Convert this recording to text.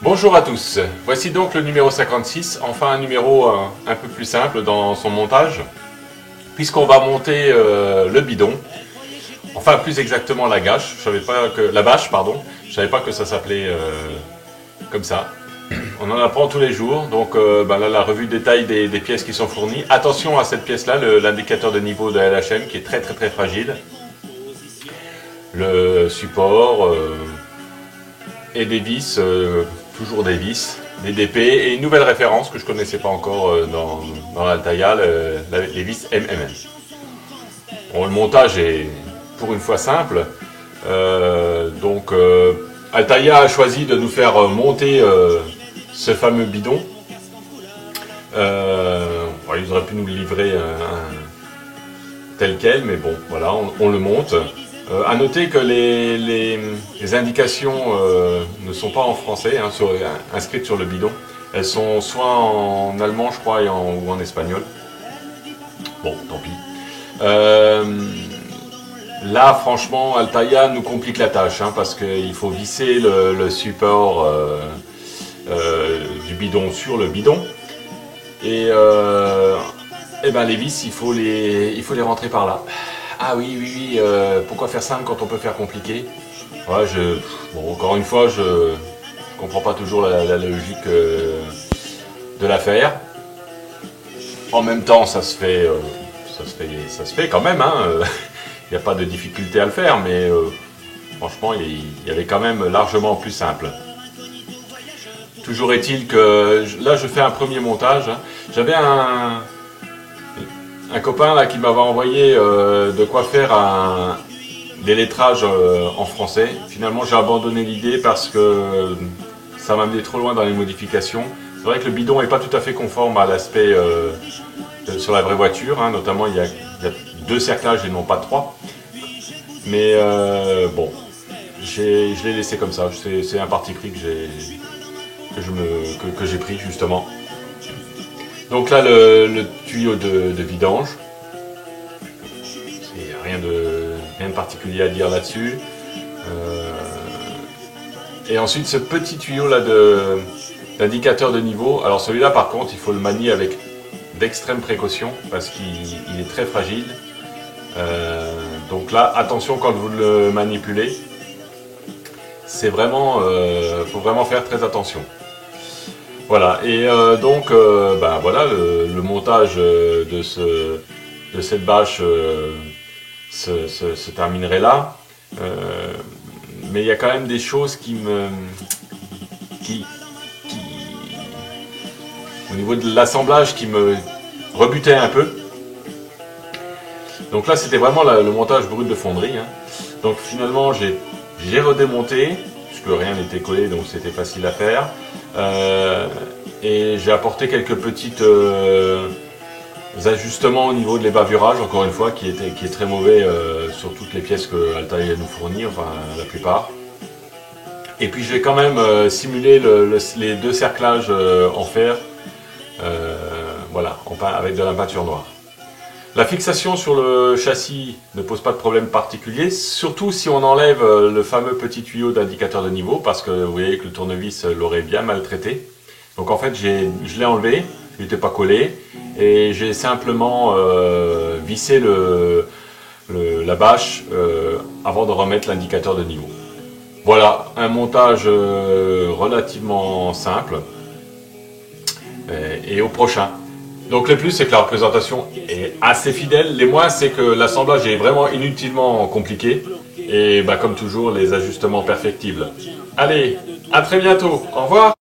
Bonjour à tous, voici donc le numéro 56, enfin un numéro un peu plus simple dans son montage, puisqu'on va monter le bidon, enfin plus exactement la gâche, la bâche, pardon, je savais pas que ça s'appelait comme ça. On en apprend tous les jours, donc là la revue détail des pièces qui sont fournies. Attention à cette pièce là, l'indicateur de niveau de LHM qui est très fragile. Le support et des vis, toujours des vis, des DP et une nouvelle référence que je connaissais pas encore dans l'Altaïa, les vis MMM. Bon, le montage est pour une fois simple, Altaïa a choisi de nous faire monter ce fameux bidon. Ils auraient pu nous le livrer tel quel, mais bon, voilà, on le monte. À noter que les indications ne sont pas en français, hein, inscrites sur le bidon. Elles sont soit en allemand, je crois, ou en espagnol. Bon, tant pis. Là, franchement, Altaïa nous complique la tâche, hein, parce qu'il faut visser le support du bidon sur le bidon. Et les vis, il faut les rentrer par là. Ah oui, pourquoi faire simple quand on peut faire compliqué? Ouais, encore une fois, je comprends pas toujours la logique de l'affaire. En même temps, ça se fait quand même, hein. Il n'y a pas de difficulté à le faire, mais franchement, il y avait quand même largement plus simple. Toujours est-il que là, je fais un premier montage. J'avais un copain là qui m'avait envoyé de quoi faire des lettrages en français. Finalement, j'ai abandonné l'idée parce que ça m'a mené trop loin dans les modifications. C'est vrai que le bidon n'est pas tout à fait conforme à l'aspect sur la vraie voiture, hein. Notamment il y a 2 cerclages et non pas 3. Mais bon, je l'ai laissé comme ça. C'est un parti pris que j'ai pris justement. Donc là, le tuyau de vidange, rien de particulier à dire là-dessus. Et ensuite, ce petit tuyau là d'indicateur de niveau. Alors celui-là, par contre, il faut le manier avec d'extrême précaution parce qu'il est très fragile. Donc là, attention quand vous le manipulez. C'est vraiment, faut vraiment faire très attention. Voilà, et voilà, le montage de cette bâche se terminerait là. Mais il y a quand même des choses au niveau de l'assemblage qui me rebutaient un peu. Donc là, c'était vraiment le montage brut de fonderie, hein. Donc finalement, j'ai redémonté, puisque rien n'était collé, donc c'était facile à faire. Et j'ai apporté quelques petites ajustements au niveau de l'ébavurage, encore une fois, qui est très mauvais sur toutes les pièces que Altaïa nous fournit, enfin la plupart. Et puis je vais quand même simuler les 2 cerclages en fer, voilà, avec de la peinture noire. La fixation sur le châssis ne pose pas de problème particulier, surtout si on enlève le fameux petit tuyau d'indicateur de niveau, parce que vous voyez que le tournevis l'aurait bien maltraité. Donc en fait, je l'ai enlevé, il n'était pas collé, et j'ai simplement vissé la bâche avant de remettre l'indicateur de niveau. Voilà, un montage relativement simple, et au prochain. Donc le plus, c'est que la représentation est assez fidèle. Les moins, c'est que l'assemblage est vraiment inutilement compliqué. Et comme toujours, les ajustements perfectibles. Allez, à très bientôt. Au revoir.